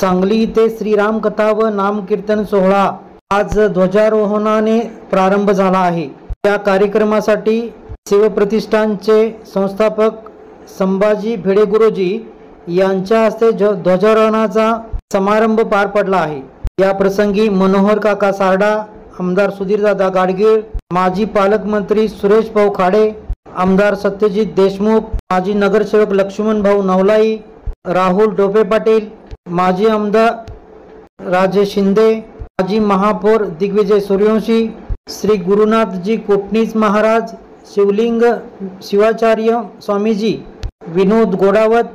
सांगली येथे श्रीराम कथा व नामकीर्तन सोहळा आज ध्वजारोहणाने प्रारंभ झाला आहे। या कार्यक्रमासाठी शिवप्रतिष्ठानचे संस्थापक संभाजी भिडे गुरुजी यांच्या हस्ते ध्वजारोहणाचा समारंभ पार पडला आहे। या प्रसंगी मनोहर काका सारडा, आमदार सुधीरदादा गाडगीळ, माजी पालकमंत्री सुरेश भाऊ खाडे, आमदार सत्यजित देशमुख, माजी नगरसेवक लक्ष्मण भाऊ नवलाई, राहुल डोपे पाटील, माजी आमदार राजे शिंदे, माजी महापौर दिग्विजय सूर्यवंशी, श्री गुरुनाथजी कोटणीस महाराज, शिवलिंग शिवाचार्य स्वामीजी, विनोद गोडावत,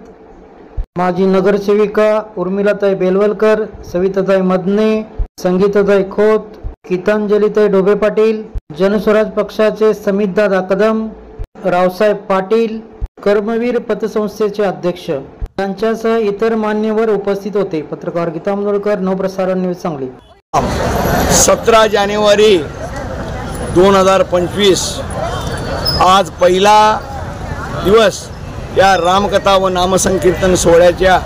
माजी नगरसेविका उर्मिलाताई बेलवलकर, सविताताई मदने, संगीताताई खोत, गीतांजलीताई डोबे पाटील, जनस्वराज पक्षाचे समितदादा कदम, रावसाहेब पाटील, कर्मवीर पतसंस्थेचे अध्यक्ष यांच्यासह इतर मान्यवर उपस्थित होते। पत्रकार गीता आंदोलकर, नवप्रसारण न्यूज सांगली। 17 जानेवारी 2025 आज पहिला दिवस या रामकथा व नामसंकीर्तन सोहळ्याच्या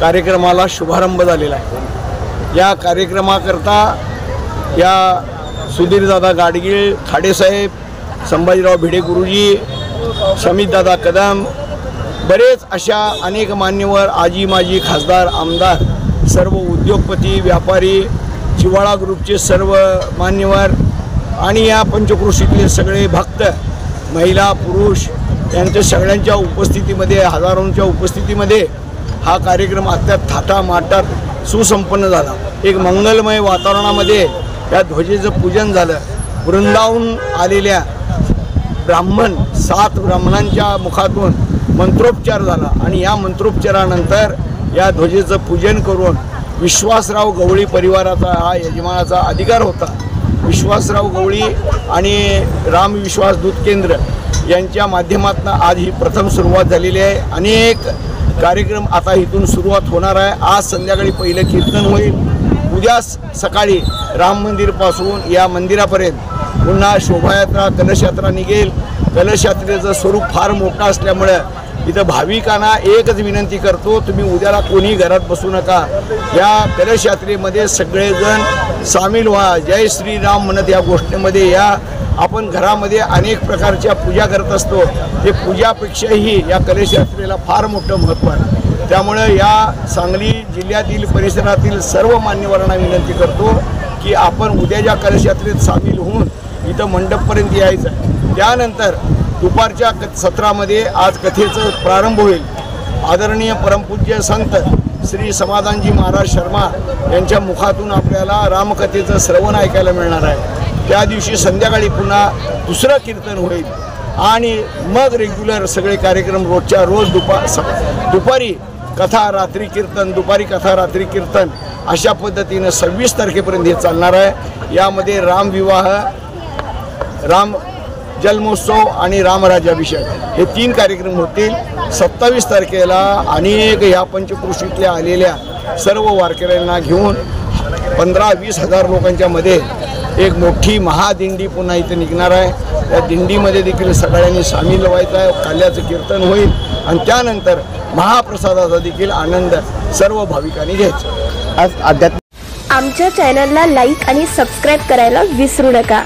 कार्यक्रमाला शुभारंभ झालेला आहे। या कार्यक्रमाकरता या सुधीरदादा गाडगीळ, खाडेसाहेब, संभाजीराव भिडे गुरुजी, समितदादा कदम, बरेच अशा अनेक मान्यवर, आजी माजी खासदार, आमदार, सर्व उद्योगपती, व्यापारी, जिव्हाळा ग्रुपचे सर्व मान्यवर आणि या पंचक्रोशीतले सगळे भक्त, महिला, पुरुष यांच्या सगळ्यांच्या उपस्थितीमध्ये, हजारोंच्या उपस्थितीमध्ये हा कार्यक्रम अत्यंत थाटामाटात सुसंपन्न झाला। एक मंगलमय वातावरणामध्ये या ध्वजेचं पूजन झालं। वृंदावून आलेल्या ब्राह्मण 7 ब्राह्मणांच्या मुखातून मंत्रोपचार झाला आणि या मंत्रोपचारानंतर या ध्वजेचं पूजन करून विश्वासराव गवळी परिवाराचा हा यजमानाचा अधिकार होता। विश्वासराव गवळी आणि राम विश्वास दूत केंद्र यांच्या माध्यमातून आज ही प्रथम सुरुवात झालेली आहे। अनेक कार्यक्रम आता इथून सुरुवात होणार आहे। आज संध्याकाळी पहिलं कीर्तन होईल। उद्या सकाळी राम मंदिरपासून या मंदिरापर्यंत पुन्हा शोभायात्रा, कलशयात्रा निघेल। कलशयात्रेचं स्वरूप फार मोठं असल्यामुळे इथं भाविकांना एकच विनंती करतो, तुम्ही उद्याला कोणी घरात बसू नका। या कलशयात्रेमध्ये सगळेजण सामील व्हा। जय श्रीराम म्हणत या गोष्टीमध्ये या। आपण घरामध्ये अनेक प्रकारच्या पूजा करत असतो, ते पूजापेक्षाही या कलशयात्रेला फार मोठं महत्त्व आहे। त्यामुळे या सांगली जिल्ह्यातील परिसरातील सर्व मान्यवरांना विनंती करतो की आपण उद्याच्या कलशयात्रेत सामील होऊन इथं मंडपपर्यंत यायचं आहे। त्यानंतर दुपारच्या सत्रामध्ये आज कथेचा प्रारंभ होईल। आदरणीय परमपूज्य संत श्री समाधानजी महाराज शर्मा यांच्या मुखातून आपल्याला रामकथेचं श्रवण ऐकायला मिळणार आहे। त्या दिवशी संध्याकाळी पुन्हा दुसरं कीर्तन होईल आणि मग रेग्युलर सगळे कार्यक्रम रोजच्या रोज दुपारी कथा, रात्री कीर्तन, दुपारी कथा, रात्री कीर्तन अशा पद्धतीने 26 तारखेपर्यंत हे चालणार आहे। यामध्ये रामविवाह, राम जन्मोत्सव आणि रामराज्याभिषेक हे 3 कार्यक्रम होतील। 27 तारखेला अनेक या पंचक्रोशीतल्या आलेल्या सर्व वारकऱ्यांना घेऊन 15-20 हजार लोकांच्या मध्ये एक मोठी महादिंडी पुन्हा इथे निघणार आहे। त्या दिंडीमध्ये देखील सगळ्यांनी सामील व्हायचं आहे। काल्याचं कीर्तन होईल आणि त्यानंतर महाप्रसादाचा देखील आनंद सर्व भाविकांनी घ्यायचा। आमच्या चॅनलला लाईक आणि सबस्क्राईब करायला विसरू नका।